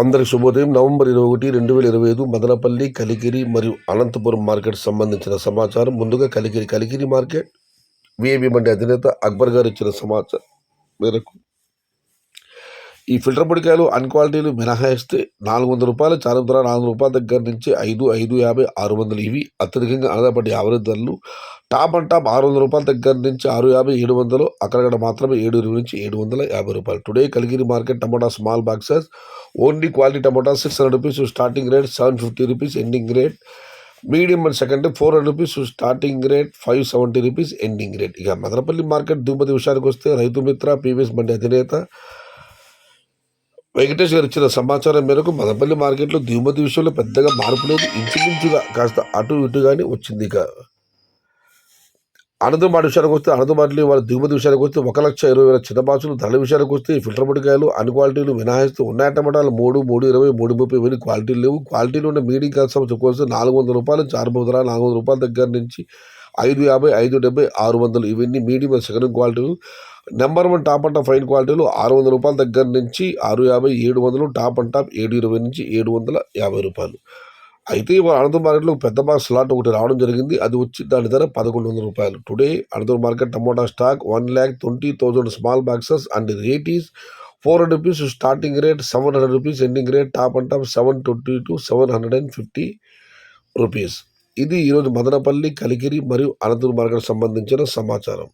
అందరికి శుభోదయం. నవంబర్ 21, 2025 మదనపల్లి, కలికిరి మరియు అనంతపురం మార్కెట్ సంబంధించిన సమాచారం. ముందుగా కలికిరి మార్కెట్ విఐబి మండి అధినేత అక్బర్ గారు ఇచ్చిన సమాచారం మేరకు ఈ ఫిల్టర్ పొడికాయలు అన్క్వాలిటీలు మినహాయిస్తే రూ. 400 చారు ధర రూ. 400 దగ్గర నుంచి 550, 600 ఇవి అత్యధికంగా ఆదాయపడే యావరేజ్ ధరలు. టాప్ అండ్ టాప్ రూ. 600 దగ్గర నుంచి 650, 700, అక్కడక్కడ మాత్రమే 720 నుంచి 750 రూపాయలు. Today Kalikiri market tomato small boxes only quality tomato 600 rupees starting rate, 750 rupees ending rate. Medium and second 400 rupees starting rate, 570 rupees ending rate. ఇక మదనపల్లి మార్కెట్ దిగుమతి విషయానికి వస్తే రైతు మిత్ర పీవీఎస్ మండి అధినేత వెంకటేష్ గారు ఇచ్చిన సమాచారం మేరకు మదనపల్లి మార్కెట్లో దిగుమతి విషయంలో పెద్దగా మార్పు లేదు, ఇంచుమించుగా కాస్త అటు ఇటుగానే వచ్చింది. ఇక అనంతమాట విషయానికి వస్తే అనంతమాటలు వాళ్ళ దిగుమతి విషయానికి వస్తే 1,20,000 చిన్న బాక్సులు. ధరల విషయానికి వస్తే ఫిల్టర్ పొడికాయలు అన్ని క్వాలిటీలు మినహాయిస్తూ ఉన్నాయి టమాటాలు 3, 320, 330 ఇవన్నీ క్వాలిటీలు లేవు. క్వాలిటీలు ఉన్న మీడియం కస్టమర్ చెప్పుకోవచ్చు ₹400 చారుమూదర ₹400 దగ్గర నుంచి 550, 570, 600 ఇవన్నీ మీడియం సెకండ్ క్వాలిటీలు. Number 1 top and top fine క్వాలిటీలు ₹600 దగ్గర నుంచి 650, 700, టాప్ అండ్ టాప్ 720 నుంచి 750 రూపాయలు. అయితే ఇవాళ అనంతపురం మార్కెట్లో పెద్ద బాక్స్ స్లాట్ ఒకటి రావడం జరిగింది. అది వచ్చి దాని ధర ₹1,100. Today Anantapur market tomato stock 1,20,000 small boxes and rate is 400 rupees starting rate, 700 rupees ending rate, top and top 720 to 750 rupees. ఇది ఈరోజు మదనపల్లి, కలికిరి మరియు అనంతపురం మార్కెట్ సంబంధించిన సమాచారం.